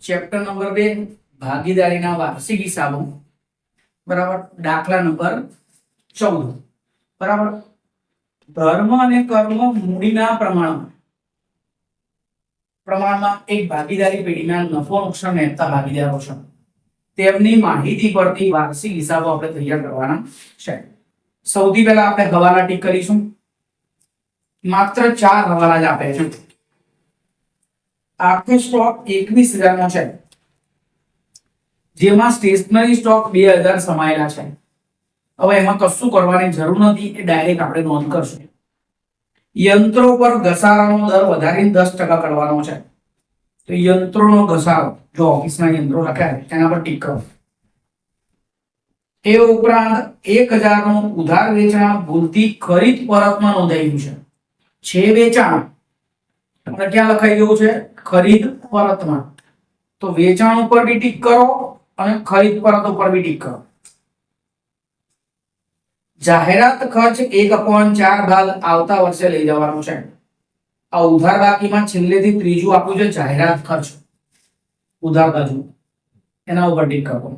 Chapter number 2 ભાગીદારીના વાર્ષિક હિસાબો બરાબર દાખલા નંબર 14 બરાબર ધર્મ અને કર્મ મૂડીના પ્રમાણમાં એક ભાગીદારી પેઢીના નફો નુકસાન વહેંચતા ભાગીદારો છે તેમની માહિતી પરથી વાર્ષિક હિસાબો આપણે તૈયાર કરવાના છે। સૌથી પહેલા આપણે હવાલા ટીક કરીશું। માત્ર 4 હવાલા જ આપે છે। આખો સ્ટોક 21,000 નો છે જેમાં સ્ટેશનરી સ્ટોક 2000 સમાયેલા છે। હવે એમાં કશું કરવાની જરૂર નથી, એ ડાયરેક્ટ આપણે નોંધ કરશું। યંત્રો પર ઘસારાનો દર વધારીને 10% કરવાનો છે। તો યંત્રોનો ઘસારો જો ઓફિસના યંત્રો લખ્યા છે એના પર ટીક કરો। એ ઉપરાંત 1000 નું ઉધાર વેચાણ ભૂલથી ખરીદ પરતમાં નોંધાયું છે વેચાણ આપણે ક્યાં લખાઈ ગયું છે ખરીદ પરતમાં, તો વેચાણ ઉપર બી ટીક કરો અને ખરીદ પરત ઉપર બી ટીક કરો। જાહેરાત ખર્ચ 1/4 ભાગ આવતા વર્ષે લઈ જવાનો છે। આ ઉધાર બાકીમાં છેલ્લેથી ત્રીજું આપ્યું છે જાહેરાત ખર્ચ ઉધાર બાજુ, એના ઉપર ટીક કરો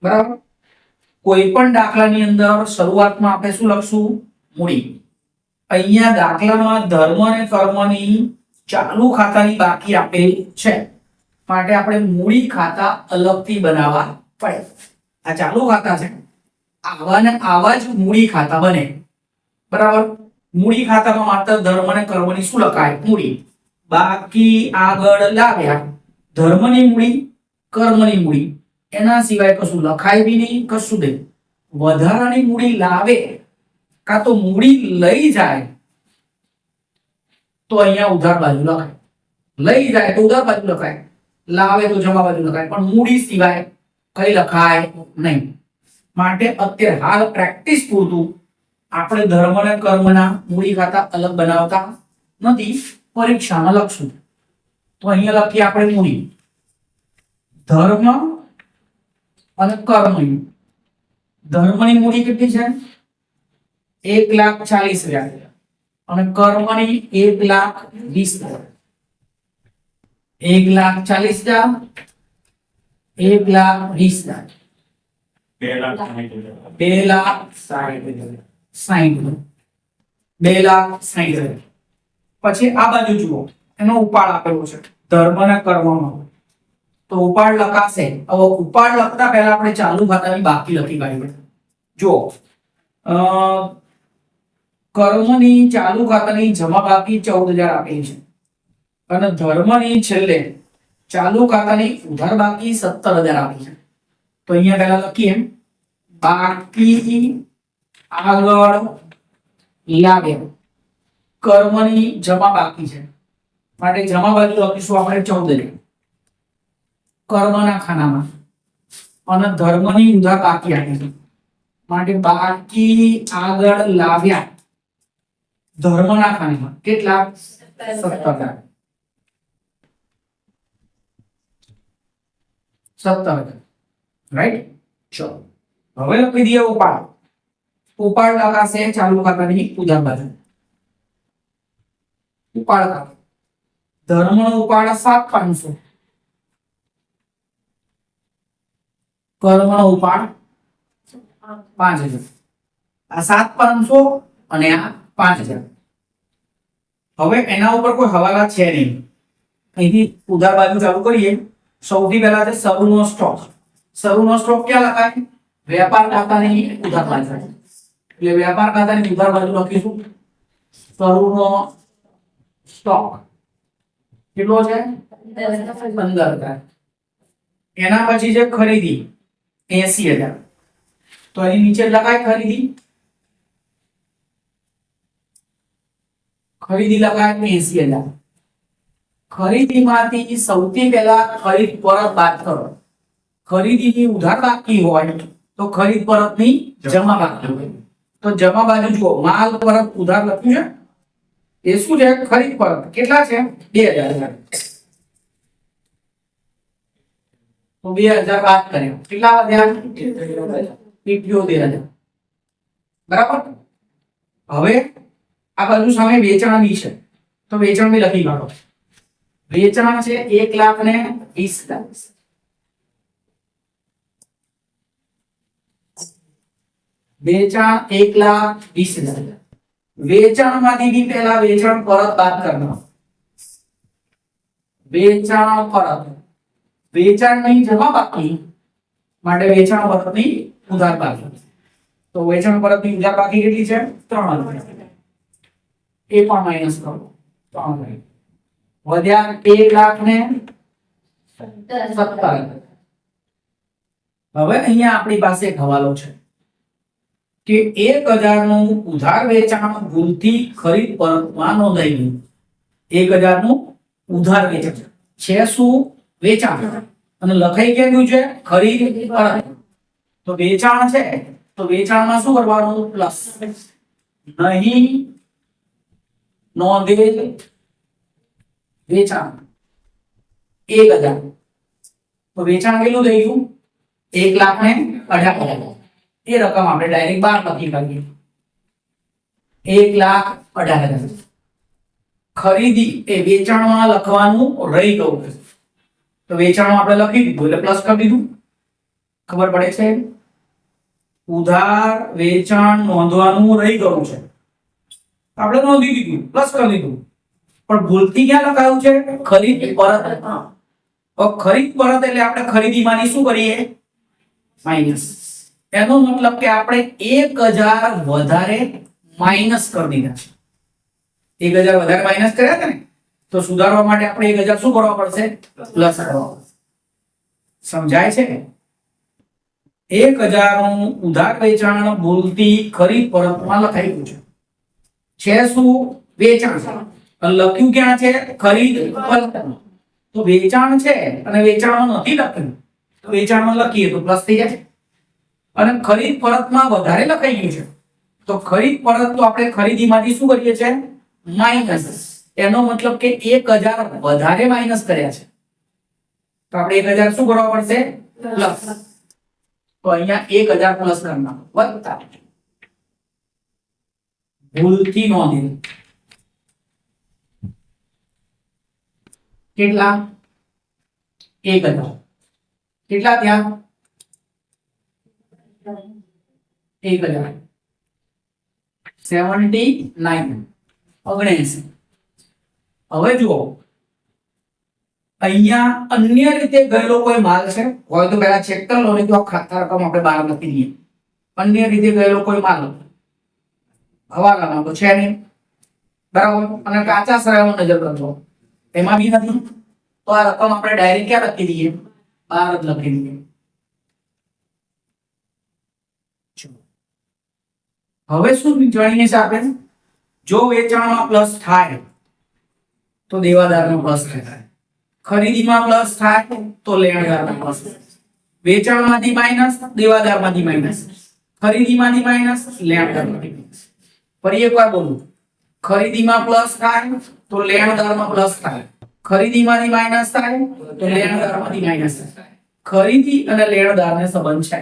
બરાબર। કોઈ પણ દાખલાની અંદર શરૂઆતમાં આપણે શું લખશું મૂડી। અહીંયા દાખલામાં ધર્મ અને કર્મની ચાલુ ખાતાની બાકી આપેલી છે માટે આપણે મૂડી ખાતા અલગથી બનાવવા પડે। આ ચાલુ ખાતા છે, આવા ને આવા જ મૂડી ખાતા બને બરાબર। મૂડી ખાતામાં માત્ર ધર્મ અને કર્મની શું લખાય મૂડી, બાકી આગળ લાવ્યા ધર્મની મૂડી કર્મની મૂડી, એના સિવાય કશું લખાય બી નહીં કશું નહીં। વધારાની મૂડી લાવે કાં તો મૂડી લઈ જાય તો અહીંયા ઉધાર બાજુ લખાય, લઈ જાય તો ઉધાર બાજુ લખાય, લાવે તો જમા બાજુ લખાય, પણ મૂડી સિવાય કઈ લખાય નહીં। માટે અત્યારે હાલ પ્રેક્ટિસ પૂરતું આપણે ધર્મ અને કર્મના મૂડી ખાતા અલગ બનાવતા નથી, પરીક્ષામાં લખશું। તો અહીંયા લખીએ આપણે મૂડી ધર્મ અને કર્મની। ધર્મની મૂડી કેટલી છે 1,40,000 અને કર્મની 1,20,000। 1,40,000 1,20,000 2,60,000 2,60,000। પછી આ બાજુ જુઓ એનો ઉપાડ આપેલો છે ધર્મ અને કર્મનો, તો ઉપાડ લખાશે। હવે ઉપાડ લખતા પહેલા આપણે ચાલુ ખાતાની બાકી લખી કાઢીએ। જો કર્મની ચાલુ ખાતાની જમા બાકી 14,000 આપેલી છે અને ધર્મની છેલ્લે ચાલુ ખાતાની ઉધાર બાકી 17,000 આપી છે। તો અહીંયા પહેલા લખીએ બાકી આગળ લાવે કર્મની જમા બાકી છે માટે જમા બાજુ લખીશું આપણે 14,000 કર્મના ખાનામાં, અને ધર્મની ઉધાર બાકી આપી છે માટે બાકી આગળ લાવ્યા ધર્મના ખાનામાં કેટલા 17,000 રાઈટ। ચલો હવે લખી દઈએ ઉપાડ। ઉપાડ લખાશે ચાલુ ખાતાની ઉધાર બાજુ। ઉપાડ ખાતા ધર્મનો ઉપાડ 7,500, કર્મનો ઉપાડ 5,000। આ 7,500 અને આ 5,000। હવે એના ઉપર કોઈ હવાલા છે નહીં, અહીંથી ઉધાર બાજુ ચાલુ કરીએ। સૌથી પહેલા છે શરૂનો સ્ટોક। શરૂનો સ્ટોક ક્યાં લખાય વેપાર ખાતાની ઉધાર બાજુ, એટલે વેપાર ખાતાની ઉધાર બાજુ લખીશું શરૂનો સ્ટોક કેટલો છે 15,000। એના પછી છે ખરીદી 80,000, તો એની નીચે લખાય ખરીદી લખાય 80,000। ખરીદીમાંથી સૌથી પહેલા ખરીદ પરત બાદ કરો। ખરીદીની ઉધાર બાકી હોય તો ખરીદ પરતની જમા બાકી હોય, તો જમા બાજુ જુઓ માલ પરત ઉધાર લખ્યું છે, એ શું છે ખરીદ પરત કેટલા છે 2,000। તો 2,000 બાદ કર્યા કેટલા વધ્યા 78,000 બરાબર। હવે આ બાજુ સામે વેચાણ બી છે તો વેચાણ બી લખી કાઢો। વેચાણ છે 1,20,000, વેચાણ 1,20,000. વેચાણમાંથી બી પહેલા વેચાણ પરત બાદ કરવાનો. વેચાણ પરત, વેચાણ નહીં જમા બાકી માટે વેચાણ પરતની ઉધાર બાકી. તો વેચાણ પરતની ઉધાર બાકી કેટલી છે? 3,000. એ પણ માઈનસ કરો. 3,000 વધ્યા 1,17,000. હવે અહીંયા આપણી પાસે એક હવાલો છે કે 1,000 નું ઉધાર વેચાણ ભૂલથી ખરીદ પરતમાં નોંધાઈ ગયું. 1,000 નું ઉધાર વેચાણ છે શું? વેચાણ, અને લખાઈ ગયું છે ખરીદ પરત. તો વેચાણ છે તો વેચાણમાં શું કરવાનું? પ્લસ. નહીં નોંધેલ વેચાણ 1,000. તો વેચાણ કેટલું થઈ ગયું? 1,18,000. એ રકમ આપણે ડાયરેક્ટ 12 લખી કાઢીએ. 1,18,000. ખરીદી એ વેચાણમાં લખવાનું રહી ગયું. તો વેચાણમાં આપણે લખી દીધું એટલે પ્લસ કરી દીધું. ખબર પડે છે? ઉધાર વેચાણ નોંધવાનું રહી ગયું છે, આપણે નોંધી દીધું, પ્લસ કરી દીધું. પણ ભૂલથી ક્યાં લખાયું છે? ખરીદ પરત. ખરીદ પરત એટલે આપણે ખરીદીમાંની શું કરીએ? માઈનસ. એનો મતલબ કે આપણે 1,000 વધારે માઈનસ કરી દીધા છે. 1,000 વધારે માઈનસ કર્યા હતા ને, તો સુધારવા માટે આપણે 1,000 શું કરવા પડશે? પ્લસ કરવા પડશે. સમજાય છે? 1,000 નું ઉધાર વેચાણ ભૂલથી ખરીદ પરતમાં લખાઈ ગયું છે શું? વેચાણ. લખ્યું ક્યાં છે? ખરીદ પરત. તો વેચાણ છે અને વેચાણમાં નથી લખ્યું, તો વેચાણમાં લખીએ તો પ્લસ થઈ જાય. અને ખરીદ પરતમાં વધારે લખાઈ ગયું છે, તો ખરીદ પરત તો આપણે ખરીદીમાંથી શું કરીએ છીએ? માઈનસ. એનો મતલબ કે 1,000 વધારે માઈનસ કર્યા છે, તો આપણે 1,000 શું કરવા પડશે? પ્લસ. તો અહીંયા 1,000 પ્લસ કરવાના વત્તા ભૂલથી નોંધેલ કેટલા? 1,000. કેટલા ત્યાં? 1,000. 79. હવે જુઓ, અહીંયા અન્ય રીતે ગયેલો કોઈ માલ છે હોય તો પહેલા ચેક કરી લો, નહીં તો ખાતા રકમ આપણે બહાર લખી દઈએ. અન્ય રીતે ગયેલો કોઈ માલ હવાલામાં તો છે નહીં, બરાબર. અને કાચા સરાયમાં નજર કરજો, એમાં બી નથી, તો આ રકમ આપણે ડાયરેક્ટ ક્યાં લખી દઈએ? બહાર જ લખી દઈએ. હવે શું જાણીએ છીએ આપણે? જો વેચાણમાં પ્લસ થાય તો દેવાદારમાં પ્લસ થાય, ખરીદીમાં પ્લસ થાય તો લેણદારમાં પ્લસ થાય. વેચાણમાંથી માઈનસ, દેવાદારમાંથી માઈનસ, ખરીદીમાંથી માઈનસ, લેણદારમાંથી માઈનસ. ફરી એકવાર બોલું, ખરીદીમાં પ્લસ થાય તો લેણદારમાં પ્લસ થાય, ખરીદીમાંથી માઈનસ થાય તો લેણદારમાંથી માઈનસ થાય. ખરીદી અને લેણદારને સંબંધ છે.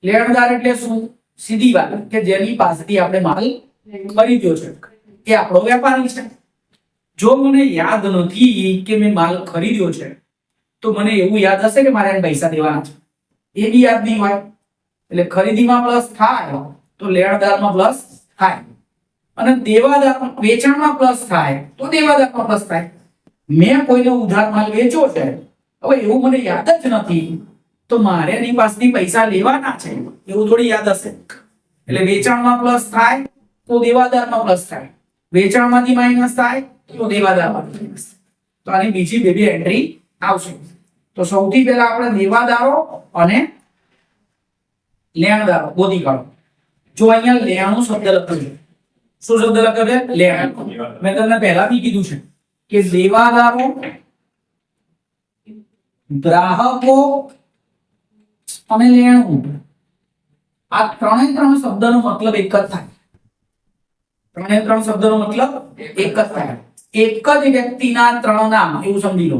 લેણદાર એટલે શું? સીધી વાત કે જેની પાસેથી આપણે માલ ખરીદ્યો છે એ આપણો વેપારી છે. જો મને યાદ નથી કે મેં માલ ખરીદ્યો છે, તો મને એવું યાદ હશે કે મારે પૈસા દેવાના છે, એ બી યાદ નહીં હોય. એટલે ખરીદીમાં પ્લસ થાય તો લેણદારમાં પ્લસ થાય, અને દેવાદાર વેચાણમાં પ્લસ થાય તો દેવાદારમાં પ્લસ થાય. મેં કોઈને ઉધાર માલ વેચ્યો છે, હવે એવું મને યાદ જ નથી, તો મારે એની પાસેથી પૈસા લેવાના છે એવું થોડી યાદ હશે. એટલે વેચાણમાં પ્લસ થાય તો દેવાદારમાં પ્લસ થાય, વેચાણમાંથી માઈનસ થાય તો દેવાદારમાં માઈનસ. તો આની બીજી બે એન્ટ્રી આવશે. તો સૌથી પહેલા આપણે દેવાદારો અને લેણદારો ગોતી કાઢો. જો અહીંયા લેણું શબ્દ લખ્યો છે, શું શબ્દ લખ્યો છે? લેણું. મેં તમને પહેલા બી કીધું છે કે દેવાદારો, ગ્રાહકો અને લેણું, આ ત્રણ શબ્દનો મતલબ એક જ થાય. ત્રણ શબ્દનો મતલબ એક જ થાય. એક જ વ્યક્તિના ત્રણ નામ એવું સમજી લો.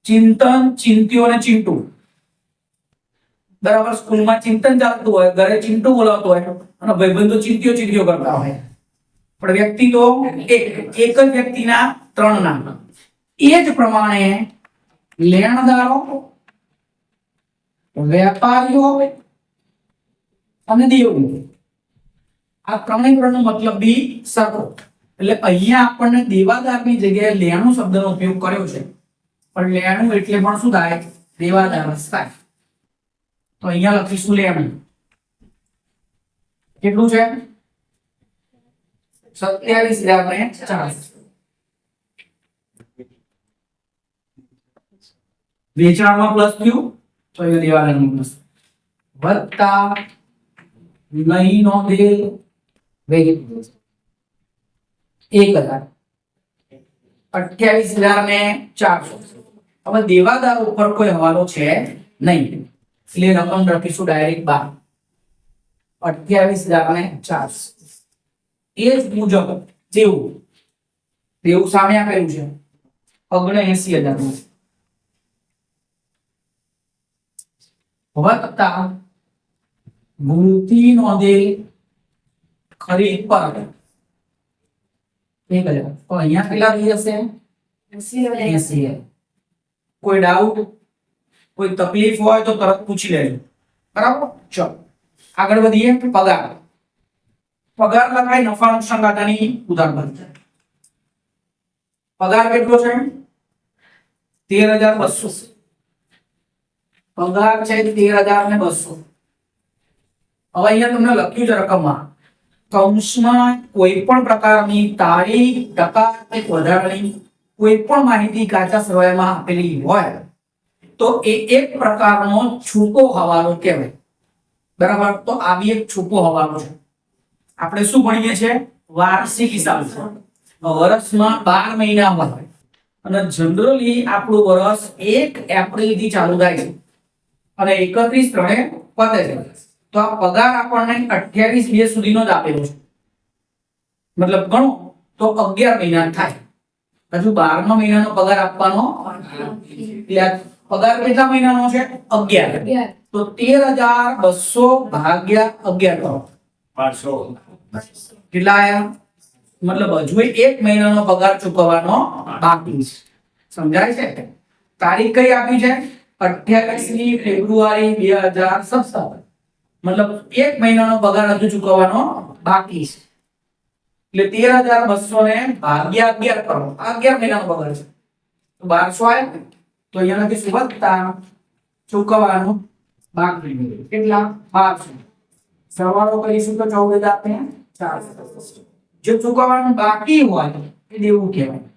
ચિંતન, ચિંત્યો અને ચિંટુ. બરાબર. સ્કૂલમાં ચિંતન ચાલતું હોય, ઘરે ચિંટુ બોલાવતો હોય અને ભાઈબંધો ચિંત્યો ચિંત્યો કરતા હોય. પણ વ્યક્તિ તો એક જ વ્યક્તિના ત્રણ નામ. એ જ પ્રમાણે લેણદારો, વેપારીઓ અને દેવું, આ ત્રણેય વર્ણનો મતલબ બી સરખો. એટલે અહીંયા આપણને દેવાદારની જગ્યાએ લેણું શબ્દનો ઉપયોગ કર્યો છે, પણ લેણું એટલે પણ શું થાય? દેવાદાર જ થાય. તો અહીંયા લખીશું લેણું. કેટલું છે? 27,004. વેચાણમાં પ્લસ થયું તો એ દેવાદારનું પ્લસ, વત્તા નહીં નોંધેલ વેચાણ 1,000, 28,400. હવે દેવાદાર ઉપર કોઈ હવાલો છે નહીં, એટલે રકમ લખીશું ડાયરેક્ટ 28,400. એ જ મુજબ દેવું સામે આપેલું છે 79,000 વત્તા ભૂલથી નોંધેલ ખરીદ પર 1,000. તો અહીંયા કેટલા થઈ જશે? 80,000. કોઈ ડાઉટ, કોઈ તકલીફ હોય તો તરત પૂછી લેજો, બરાબર? ચલો આગળ વધીએ. પગાર. પગાર લખાય નફા નુકસાન ખાતાની ઉધાર બાજુ. પગાર કેટલો છે? 13,200. પગાર છે 13,200. હવે અહીંયા તમને લખ્યું છે રકમમાં કૌંસમાં કોઈ પણ પ્રકારની તારીખ, ટકા કે વધારાની કોઈ પણ માહિતી કાચા સરવાયામાં આપેલી હોય તો એ એક પ્રકારનો છૂટો હવાલો કહેવાય, બરાબર? તો આ બી એક છૂટો હવાલો છે. આપણે શું ભણીએ છીએ? વાર્ષિક હિસાબ. વર્ષમાં 12 મહિના હોય અને જનરલી આપણું વર્ષ 1 એપ્રિલ થી ચાલુ થાય છે અને 31/3 પતે છે. તો આ પગાર આપણને 28/2 સુધીનો જ આપેલો છે, મતલબ ગણો તો 11 મહિના થાય. હજુ 12મા મહિનાનો પગાર આપવાનો, એટલે પગાર કેટલા મહિનાનો છે? 11. તો 13,200 ભાગ્યા 11 કરો, 1200. કેટલા આયા? મતલબ હજુ 1 મહિનાનો પગાર ચૂકવવાનો બાકી છે. સમજાય છે? તારીખ કઈ આપી છે? 28 ફેબ્રુઆરી 2017. મતલબ 1 મહિનાનો પગાર હજુ ચૂકવવાનો બાકી છે. એટલે 13,200 ને ભાગ્યા 11 કરો, 11 મહિનાનો પગાર છે તો 1200 આવે. તો અહીંયા લખીશું વત્તા ચૂકવવાનું બાકી કેટલા? 1200. સરવાળો કરીશું તો 14,400. જે ચૂકવવાનું બાકી હોય એ દેવું કહેવાય.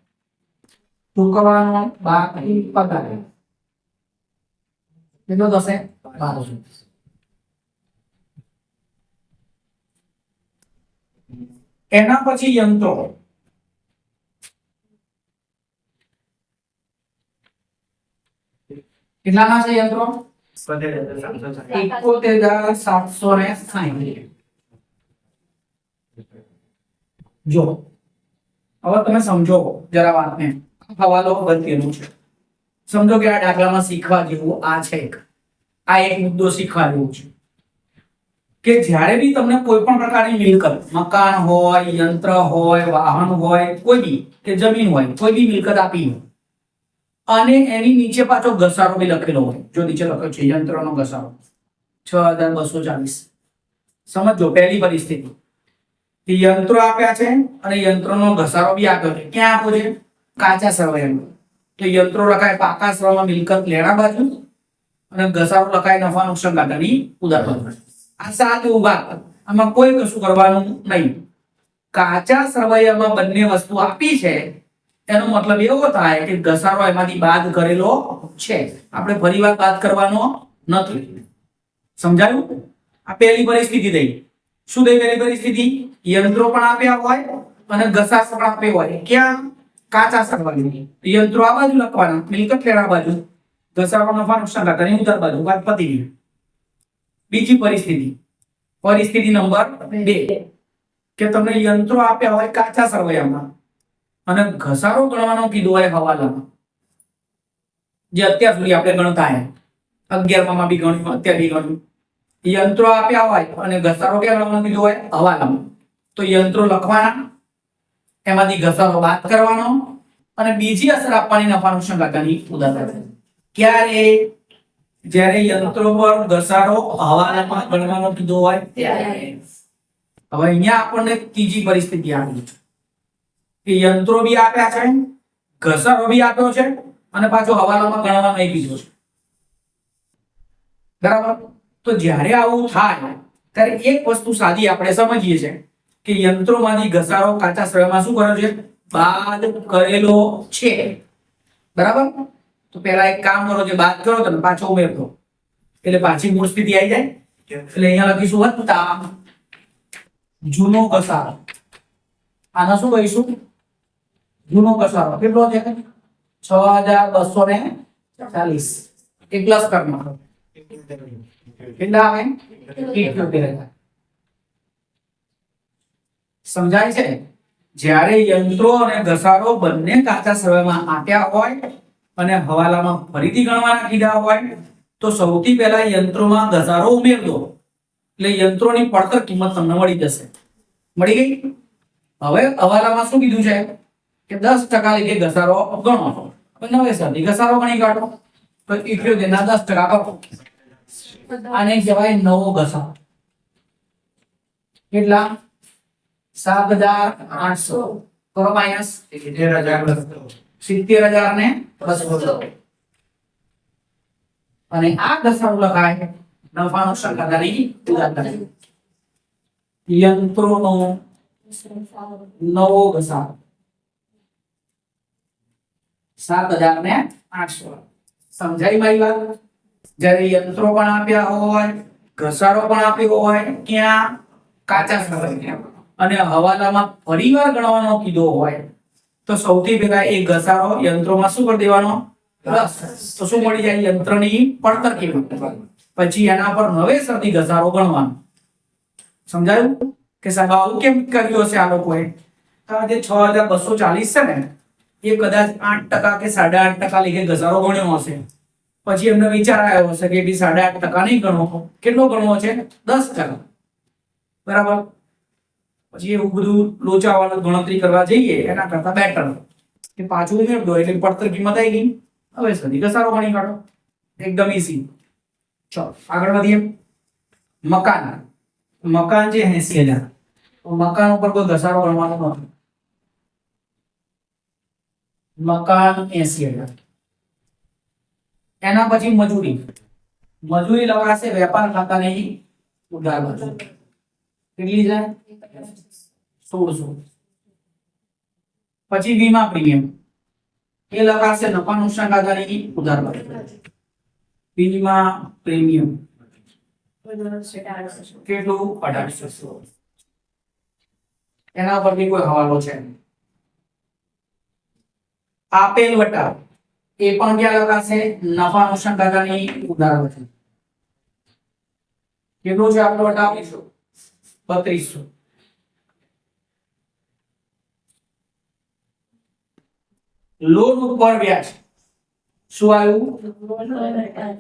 ચૂકવવાનું બાકી પગાર કેટલો થશે? 1200. એના પછી યંત્રો. કેટલાના છે યંત્રો? 71,760. જો હવે તમે સમજો જરા વાતને. હવાલો અગત્યનો છે. સમજો કે આ દાખલામાં શીખવા જેવું આ છે, આ એક મુદ્દો શીખવા જેવો છે કે જ્યારે બી તમને કોઈ પણ પ્રકારની મિલકત, મકાન હોય, યંત્ર હોય, વાહન હોય, કોઈ બી કે જમીન હોય, કોઈ બી મિલકત આપી અને એની નીચે પાછો ઘસારો બી લખેલો હોય. જો નીચે લખ્યો છે યંત્રનો ઘસારો 6,240. સમજો પહેલી પરિસ્થિતિ, યંત્રો આપ્યા છે અને યંત્રનો ઘસારો બી આપ્યો છે. ક્યાં આપ્યો છે? કાચા સરવૈયામાં. તો યંત્રો લખાય પાકા સરવૈયામાં મિલકત લેણા બાજુ અને ઘસારો લખાય નફા નુકસાન ખાતાની ઉધાર બાજુ. આ સાથે ઉભા, આમાં કોઈ કશું કરવાનું નહીં. કાચા સરવૈયામાં બંને વસ્તુ આપી છે એનો મતલબ એવો થાય કે ઘસારો એમાંથી બાદ કરેલો છે, આપણે ફરીવાર બાદ કરવાનો નથી. સમજાયું? આ પહેલી પરિસ્થિતિ થઈ. શું થઈ પહેલી પરિસ્થિતિ? યંત્રો પણ આપ્યા હોય અને ઘસારો પણ આપ્યો હોય. ક્યાં? કાચા સરવૈયામાં. યંત્રો આ બાજુ લખવાના, મિલકત લેણા બાજુ, ઘસારો નફા નુકસાન ખાતાની ઉધાર બાજુ. વાત પતી ગઈ. બીજી પરિસ્થિતિ, પરિસ્થિતિ નંબર 2 કે તમને યંત્રો આપ્યા હોય કાચા સરવૈયામાં અને ઘસારો ગણવાનો કીધો હોય હવાલામાં, જે અત્યાર સુધી આપણે ગણતા હે 11માં બી ગણ્યું, અત્યારે બી ગણ્યું. યંત્રો આપ્યા હોય અને ઘસારો ક્યાં ગણવાનો કીધો હોય? હવાલામાં. તો યંત્રો લખવાના, એમાંથી ઘસારો બાદ કરવાનો અને બીજી અસર આપવાની નફા નુકસાન ખાતાની ઉદાહરણ ક્યારે જ્યારે યંત્રો પર ઘસારો હવાલામાં ગણવાનો કીધો હોય ત્યારે. હવે અહીંયા આપણને ત્રીજી પરિસ્થિતિ આવી છે કે યંત્રો બી આપ્યા છે, ઘસારો બી આપ્યો છે અને પાછો હવાલામાં ગણવાનો એ કીધો છે. બરાબર. તો જ્યારે આવું થાય ત્યારે એક વસ્તુ સાદી આપણે સમજીએ છે કે યંત્રોમાંથી ઘસારો કાચા શ્રવ્યમાં શું કર્યો છે? બાદ કરેલો છે. બરાબર. તો પહેલા એક કામ કરો, જે બાદ કરો તો પાછો ઉમેર દો એટલે પાછી મૂળ સ્થિતિ આવી જાય. એટલે અહીંયા લખીશું વત્તા જૂનો ઘસારો. આના શું કહીશું? જૂનો ઘસારો કેટલો છે? 6240. એક પ્લસ કરી નાખો. કેટલા આવે? 78,000. સમજાય છે? જ્યારે યંત્રો અને ઘસારો બંને કાચા શ્રવ્યમાં આપ્યા હોય અને હવાલામાં ફરીથી ગણવાના કીધા હોય તો સૌથી પહેલા યંત્રોમાં ઘસારો ઉમેર દો એટલે યંત્રોની પડતર કિંમત તમને મળી જશે. મળી ગઈ? હવે હવાલામાં શું કીધું છે કે 10% લીધે ઘસારો ગણો. નવેસરથી ઘસારો ગણી કાઢો તો 78 ના 10% કરો. આને કહેવાય નવો ઘસારો. કેટલા? 7,800 કરો માઈનસ 70,000 ને 200. અને આ ઘસારો લખાય નફા નુકસાન ખાતાની ઉદાહરણ. યંત્રોનો નવો ઘસારો 7,800. સમજાય મારી વાત? જ્યારે યંત્રો પણ આપ્યા હોય, ઘસારો પણ આપ્યો હોય, ક્યાં? કાચા શ્રવ્યમાં, અને હવાલામાં ફરીવાર ગણવાનો કીધો હોય તો સૌથી પહેલા એ ઘસારો યંત્રોમાં શું કરી દેવાનો? પ્લસ. તો શું મળી જાય? યંત્રની પડતર કિંમત. પછી એના પર નવેસરથી ઘસારો ગણવાનો. સમજાયું કે સાહેબ આવું કેમ કર્યું હશે આ લોકોએ? આ જે 6240 છે ને એ કદાચ 8% કે 8.5% લીધે ઘસારો ગણ્યો હશે. પછી એમને વિચાર આવ્યો હશે કે 8.5% નહીં ગણવો. કેટલો ગણવો છે? 10%. બરાબર. પછી એવું બધું લોચાવાળું ગણતરી કરવા જઈએ એના કરતા બેટર કે પાછું ઉમેર દો એટલે પડતર કિંમત આવી ગઈ. હવે સદી ઘસારો ગણી કાઢો. એકદમ ઈઝી. ચલો આગળ વધીએ. મકાન. મકાન છે 80,000. તો મકાન ઉપર કોઈ ઘસારો ગણવાનો નથી. મકાન 80,000. એના પછી મજૂરી. મજૂરી લખાશે વેપાર ખાતાની ઉધાર બાજુ. કેટલી છે? 1600. પછી વીમા પ્રીમિયમ એ લખાશે નફા નુકસાન ખાતાની ઉધાર બાજુ. વીમા પ્રીમિયમ કેટલું? 1800. એના પર બી કોઈ હવાલો છે? આપેલ વટા એ પણ ક્યાં લખાશે? નફા નુકસાન ખાતાની ઉધાર બાજુ. કેટલું છે આપણો વટા? 3200. લોન ઉપર વ્યાજ. શું આવ્યું?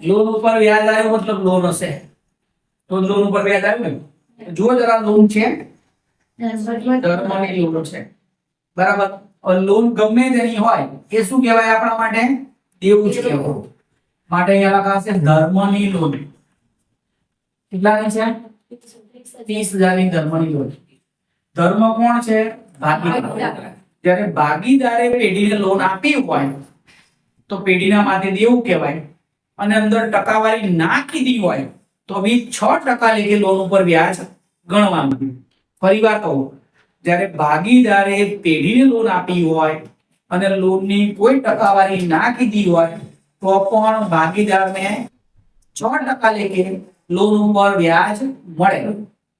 લોન ઉપર વ્યાજ આવ્યું મતલબ લોન હશે તો લોન ઉપર વ્યાજ આવ્યું. જુઓ જરા લોન છે ધર્મની લોન છે. બરાબર. લોન ગમે તેની હોય એ શું કહેવાય આપણા માટે? દેવું જ કહેવાય. માટે અહીંયા લખાશે ધર્મની લોન. કેટલાની છે? 30,000 ની ધર્મની લોન. ધર્મ કોણ છે? ભાગીદાર. જ્યારે ભાગીદારે પેઢીને લોન આપી હોય તો પેઢીના માથે દેવું કહેવાય અને અંદર ટકાવારી ના કીધી હોય તો બી 6% લેખે લોન ઉપર વ્યાજ ગણવાનું. ફરીવાર કહું, જ્યારે ભાગીદારે પેઢીને લોન આપી હોય અને લોનની કોઈ ટકાવારી ના કીધી હોય તો પણ ભાગીદારને 6% લેખે લોન ઉપર વ્યાજ મળે.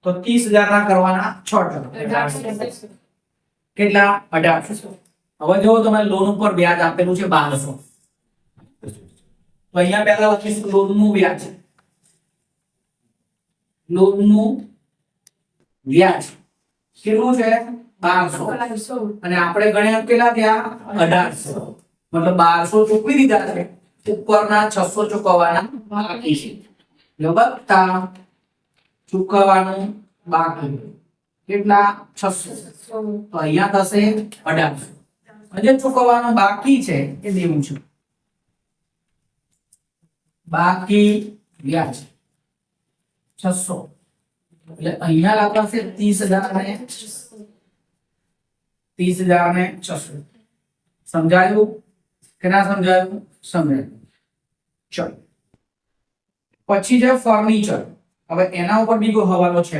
તો 30,000 ના કરવાના 6%. કેટલા? 1800. હવે જો તમે લોન ઉપર વ્યાજ આપેલું છે 1200 તો અહીંયા પહેલા લખીશું લોનનું વ્યાજ. લોનનું વ્યાજ કેટલું છે? 1200. અને આપણે ગણ્યા કેટલા થયા? 1800. મતલબ 1200 ચૂકવી દીધા છે, ઉપરના 600 ચૂકવવાના બાકી છે. વત્તા ચૂકવવાનું બાકી કેટલા? 600. તો અહીંયા થશે 1800. જે ચૂકવવાનું બાકી છે એ દેવું છે, બાકી વ્યાજ 600, એટલે અહીંયા લખાશે 30,000 ને 600. સમજાયું કે ના સમજાયું? સમજાયું. ચલો પછી છે ફર્નિચર. હવે એના ઉપર બીજો હવાલો છે.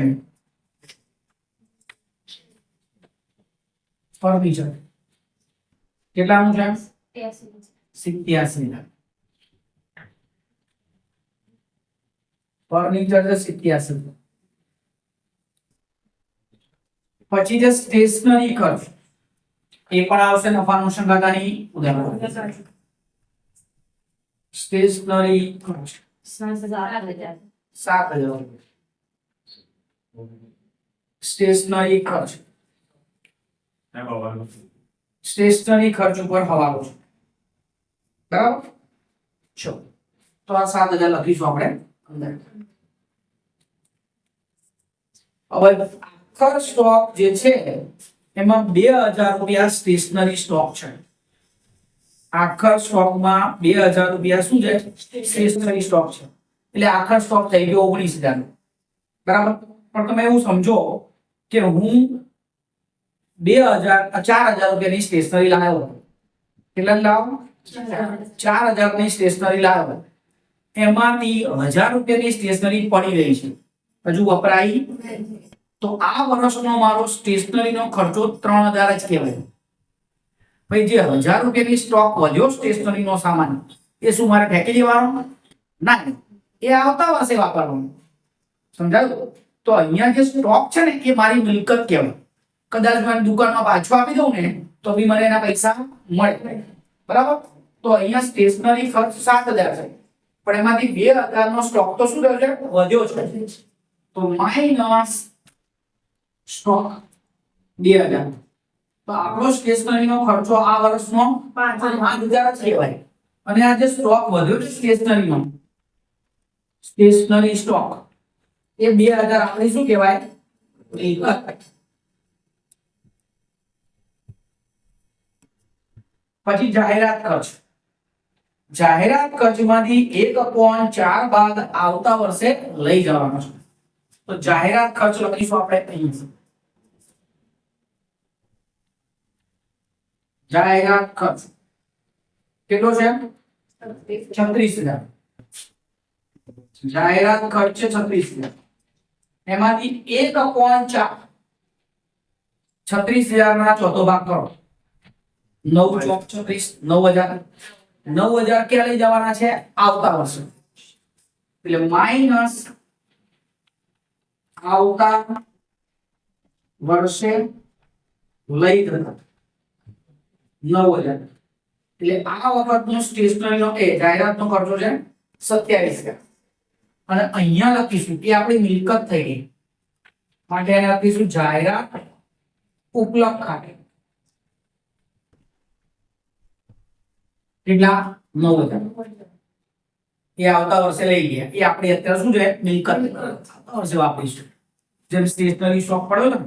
ફર્નિચર કેટલાનું છે? 87 લાખ. ફર્નિચર છે 87. પછી જે સ્ટેશનરી ખર્ચ એ પણ આવશે નફા નુકસાનની ઉદાહરણ. સ્ટેશનરી ખર્ચ 7,000. સ્ટેશનરી ખર્ચ, સ્ટેશનરી ખર્ચ ઉપર હવાલો છે, બરાબર? ચલો તો આ 7,000 લખીશું આપણે અંદર. હવે આખર સ્ટોક જે છે એમાં 2,000 રૂપિયા સ્ટેશનરી સ્ટોક છે. આખર સ્ટોકમાં 2,000 રૂપિયા શું છે? સ્ટેશનરી સ્ટોક છે. એટલે આખર સ્ટોક થઈ ગયો 19,000, બરાબર? પણ તમે એવું સમજો કે હું 4,000 રૂપિયાની સ્ટેશનરી લાવ્યો. કેટલા લાવ્યો? 4,000 ની સ્ટેશનરી લાવ્યો. એમાંથી 1,000 રૂપિયાની સ્ટેશનરી પડી રહી છે, હજુ વપરાઈ. તો આ વર્ષનો મારો સ્ટેશનરીનો ખર્ચો 3,000 જ કહેવાય. ભાઈ જે 1,000 રૂપિયાની સ્ટોક વધ્યો સ્ટેશનરીનો સામાન, એ શું મારે ફેંકી દેવાનો? ના, એ આવતા વર્ષે વાપરવાનો. સમજાયું? તો અહીંયા જે સ્ટોક છે ને એ મારી મિલકત કહેવાય. કદાચ મને દુકાનમાં પાછો આપી દઉં ને તો બી મને એના પૈસા મળે, બરાબર? તો અહીંયા સ્ટેશનરી ખર્ચ 7,000 છે, પણ એમાંથી 2,000 નો સ્ટોક તો શું થયો છે? વધ્યો છે. તો માઈનસ સ્ટોક 2,000. તો આપણો સ્ટેશનરીનો ખર્ચો આ વર્ષનો 5,000 જ કહેવાય. અને આ જે સ્ટોક વધ્યો છે સ્ટેશનરીનો, સ્ટેશનરી સ્ટોક એ 2,000 આપણે શું કહેવાય? મિલકત. પછી જાહેરાત ખર્ચ. જાહેરાત ખર્ચમાંથી 1/4 ભાગ આવતા વર્ષે લઈ જવાનો છે. તો જાહેરાત ખર્ચ લખીશું આપણે અહીં. જાહેરાત ખર્ચ કેટલો છે? 36,000. જાહેરાત ખર્ચ છે 36,000. એમાંથી 1/4 36,000 ના ચોથો ભાગ કરો. 9 ચોક 36, 9,000. 9,000 ક્યાં લઈ જવાના છે? આવતા વર્ષે. એટલે માઈનસ આવતા વર્ષે લઈ જતા 9,000. એટલે આ વખતનો સ્ટેશનરીનો જાહેરાતનો ખર્ચો છે 27,000. અને અહીંયા લખીશું કે આપણી મિલકત થઈ ગઈ, માટે એને લખીશું જાહેરાત ઉપલબ્ધ ખાતે. કેટલા? 9,000. એ આવતા વર્ષે લઈ ગયા. એ આપણે અત્યારે શું છે? મિલકત. આવતા વર્ષે વાપરીશું. જેમ સ્ટેશનરી સ્ટોક પડ્યો છે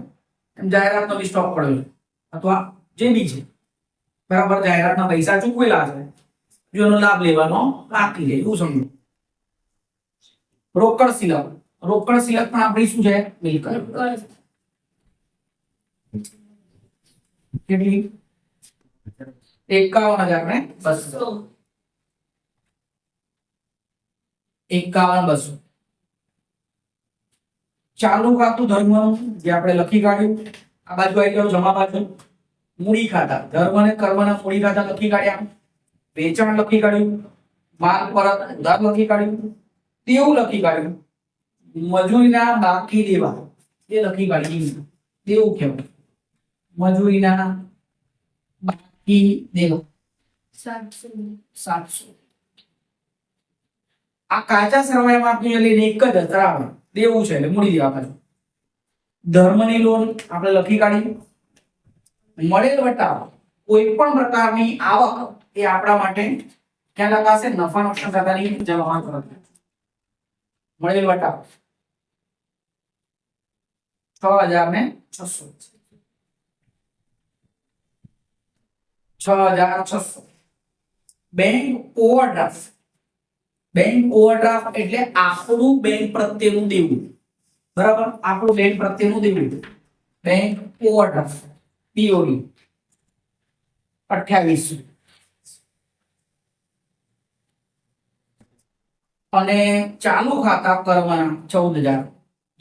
એમ જાહેરાતનો બી સ્ટોક પડ્યો છે, અથવા જે બી છે, બરાબર? જાહેરાતના પૈસા ચૂકવેલા છે, જો એનો લાભ લેવાનો બાકી છે, એવું સમજો. રોકડ સિલક. રોકડ સિલક પણ આપણી શું છે? મિલકત. કેટલી? 51,200. 51,200. ચાલુ ખાતું ધર્મનું જે આપણે લખી કાઢ્યું, આ બાજુ આવી ગયો જમા બાજુ. મૂડી ખાતા ધર્મ અને કર્મના મૂડી ખાતા લખી કાઢ્યા. વેચાણ લખી કાઢ્યું. માલ પરત ઉધાર લખી કાઢ્યું. દેવું લખી કાઢ્યું. મજૂરીના બાકી દેવા એ લખી કાઢ્યું. દેવું કહેવાય. મજૂરીના બાકી દેવા 700. આ કાચા સરવાળામાં આપણે લઈને એક જ ધરાવે દેવું છે, એટલે મૂડી દેવા પાછું. ધર્મની લોન આપણે લખી કાઢી. મળેલ વટા કોઈ પણ પ્રકારની આવક એ આપણા માટે ક્યાં લખાશે? નફા નુકસાન ખાતાની જમા કરશે. મળેલ વટા 6,600. 6,600. Bank overdraft. બેંક ઓવરડ્રાફ્ટ એટલે આપણું બેંક પ્રત્યેનું દેવું. બરાબર, આપણું બેંક પ્રત્યેનું દેવું. Bank overdraft POD 28. અને ચાલુ ખાતા કરવાના 14,000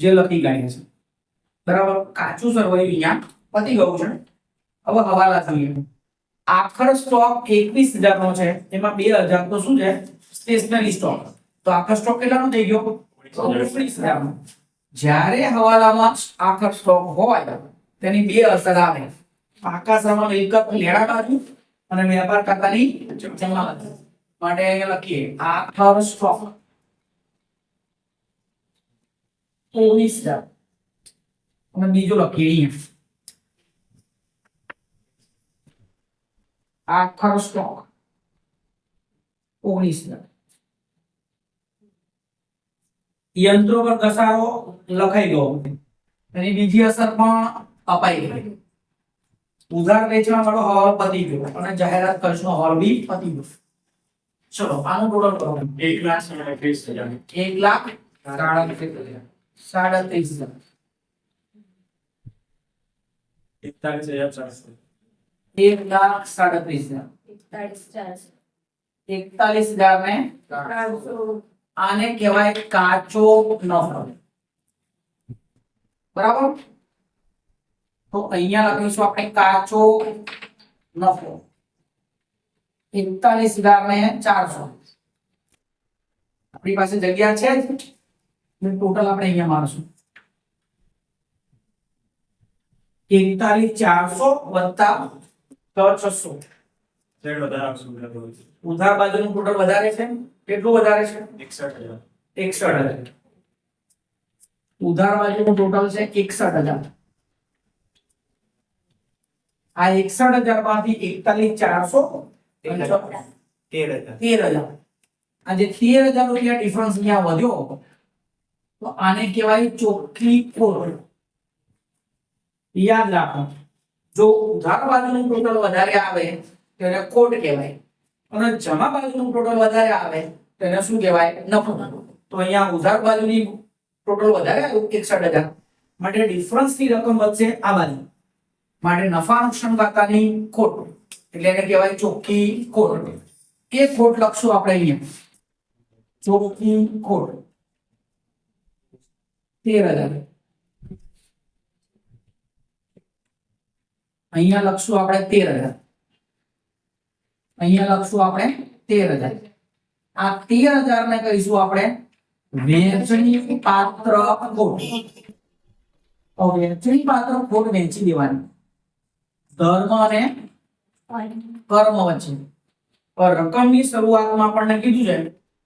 જે લખી કાઢ્યા છે. બરાબર, કાચું સરવૈયું અહીંયા પતી ગયું છે. હવે હવાલા જોઈએ. આખર સ્ટોક 21,000 નો છે, એમાં 2,000 તો શું છે? Stationery stock. તો આખર સ્ટોક કેટલાનો થઈ ગયો? 19,000 નો. જ્યારે હવાલામાં આખર સ્ટોક હોય તેની 2 અસર આવે. પાકા સામાન મિલકત લેણા બાજુ અને વેપાર ખાતાની જમા બાજુ. માટે અહીંયા લખીએ આખર સ્ટોક 19,000. અને બીજું લખીએ અહીંયા આખર સ્ટોક 19,000. યંત્રો પર ઘસારો લખાઈ ગયો. એની બીજી અસર પણ અપાઈ ગઈ. ઉધાર વેચવા વાળો હોલ પતી ગયો અને જાહેરાત ખર્ચનો હોલ બી પતી ગયો. ચલો આનું ટોટલ કરો. 1,37,000. 1,37,000. 41,400. 1,37,000. 41,000 ને આને કહેવાય કાચો નફો. બરાબર, તો અહીંયા લખીશું આપણે કાચો નફો 41,000 ને 400. આપણી પાસે જગ્યા છે જ, ટોટલ આપણે અહીંયા મારશું 41,400 + 600. શેર વધારે આવશે ઉધાર બાજુ. ઉધાર બાજુનું ટોટલ વધારે છે. કેટલું વધારે છે? 61,000. 61,000. ઉધાર બાજુનું ટોટલ છે 61,000. આ 61,000 માંથી 41,400 13,000. આ જે 13,000 રૂપિયા ડિફરન્સ અહીંયા વધ્યો તો આને કહેવાય ચોખ્ખી ખોટ. યાદ રાખો, જો ઉધાર બાજુનું ટોટલ વધારે આવે તેને ખોટ કહેવાય અને જમા બાજુનું ટોટલ વધારે આવે તેને શું કહેવાય? નફો. તો અહીંયા ઉધાર બાજુની ટોટલ વધારે આવ્યું 61,000 માટે ડિફરન્સ ની રકમ વધશે આ બાજુ. માટે નફા નુકસાન ખાતાની ખોટ એટલે એને કહેવાય ચોખ્ખી ખોટ. એ ખોટ લખશું આપણે અહીંયા ચોખ્ખી ખોટ 13,000. અહીંયા લખશું આપણે 13,000. અહીંયા લખશું આપણે 13,000. આ 13,000 ને કહીશું આપણે વેચણી પાત્ર ખોટ. તો વેચણી પાત્ર ખોટ વેચી દેવાની ધર્મ અને કર્મ વચ્ચે. પર રકમની શરૂઆતમાં આપણને કીધું છે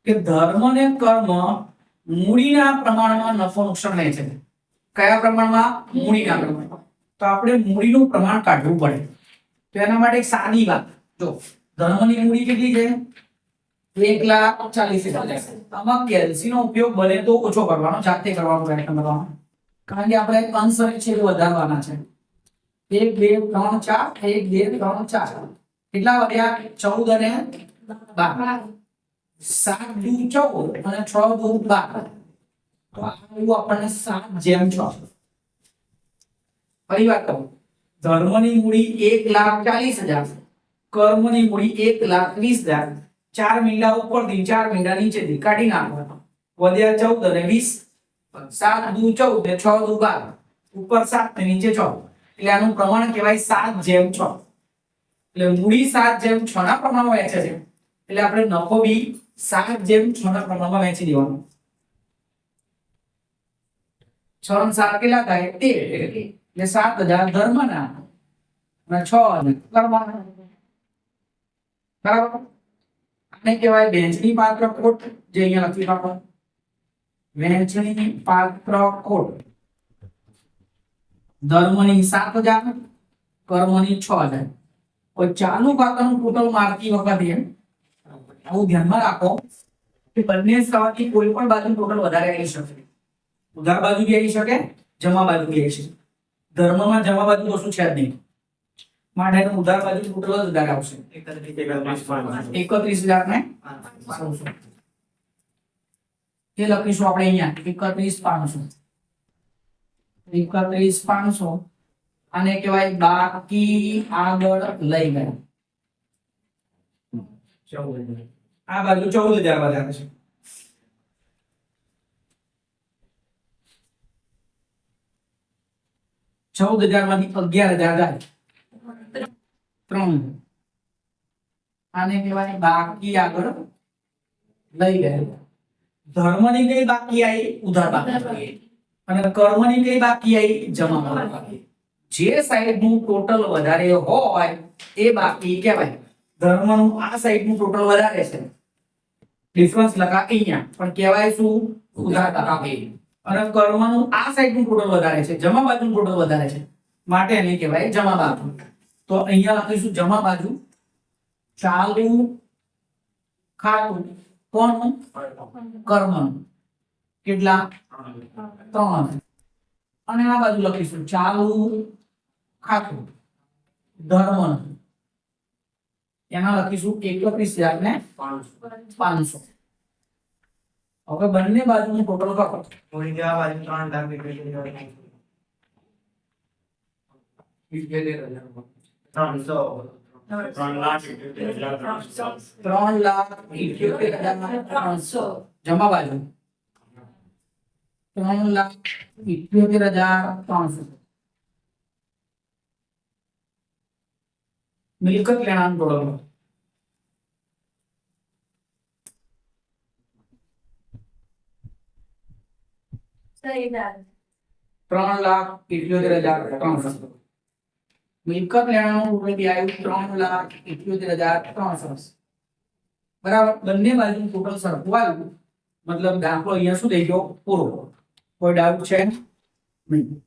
કે ધર્મ અને કર્મ મૂડીના પ્રમાણમાં નફો નુકસાન લે છે. કયા પ્રમાણમાં? મૂડીના પ્રમાણમાં. તો આપણે મૂડીનું પ્રમાણ કાઢવું પડે. તો એના માટે એક સાદી વાત, જો ધર્મની મૂડી કેટલી છે? 1,40,000. આમાં કેલ્સીનો ઉપયોગ બને તો ઓછો કરવાનો, જાતે કરવાનો પ્રયત્ન કરવાનો, કારણ કે આપણે અંશ અને છેદ વધારવાના છે. 1 2 3 4 1 2 3 4 કેટલા વધ્યા? 14 અને 12. 7 દુ 14 અને 6 દુ 12. તો આવું આપણને 7/6. ફરી વાત કહું, ધર્મની મૂડી 1,40,000, કર્મની મૂડી 1,20,000. 4 મીંડા ઉપરથી 4 મીંડા નીચેથી કાઢી નાખો. વધ્યા 14 અને 20. 7 દુ 14 ને 6 દુ 12. ઉપર 7 ને નીચે 6. એટલે આનું પ્રમાણ કહેવાય 7/6. એટલે મૂડી 7/6 ના પ્રમાણમાં વહેંચે છે. એટલે આપણે નફો બી 7/6 ના પ્રમાણમાં વહેંચી દેવાનો. 6 અને 7 કેટલા થાય? 13. એટલે 7,000 ધર્મના અને 6,000 કર્મના. બરાબર, આને કહેવાય વહેંચણી પાત્ર ખોટ, જે અહીંયા લખી રાખો. વહેંચણી પાત્ર ખોટ ધર્મની 7,000, કર્મની 6,000. કોઈ ચાલુ ખાતાનું ટોટલ મારતી વખતે આવું ધ્યાનમાં રાખો કે બંને સવાથી કોઈ પણ બાજુ ટોટલ વધારે આવી શકે. ઉધાર બાજુ બી આવી શકે, જમા બાજુ બી આવી શકે. ધર્મમાં જમા બાજુ કશું છે જ નહીં. માટે એનું ઉધાર બાજુ ટોટલ જ વધારે આવશે 31,000 ને 500 એ લખીશું આપણે અહીંયા 31,500 31,500 આને કહેવાય બાકી આગળ લઈ ગયા આ બાજુ 14,000 વધારે છે $14,000 માંથી 11,000 જાય 3 આને કહેવાય બાકી આગળ લઈ ગયા ધર્મની કઈ બાકી આવી ઉધાર બાકી અને કર્મની કઈ બાકી આવી જમા બાકી જે સાઈડ નું ટોટલ વધારે હોય એ બાકી કહેવાય ધર્મનું આ સાઈડ નું ટોટલ વધારે છે ડિફરન્સ લખા અહીંયા પણ કહેવાય શું ઉધાર બાકી અને કર્મનું આ સાઈડ નું ટોટલ વધારે છે જમા બાજુનું ટોટલ વધારે છે માટે એને કહેવાય જમા બાજુ તો અહીંયા લખીશું જમા બાજુ ચાલુ ખાતું કોનું કર્મનું કેટલા 3 અને આ બાજુ લખીશું ચાલુ ખાતું ધર્મનું એમાં લખીશું 31,000 ને 500 હવે બંને બાજુનું ટોટલ કરો થોડી જવા બાજુ 3 લાખ ત્રણસો 3,78,300 જમા બાજુ 3,78,300 મિલકત લેણાનું ટોટલ સહી દાદ 3,78,300 મિલકત લેણાનું ટોટલ બી આવ્યું 3,78,300 બરાબર બંને બાજુ ટોટલ સરખું આવ્યું મતલબ દાખલો અહીંયા શું થઈ ગયો પૂરો કોઈ ડાઉટ છે નહીં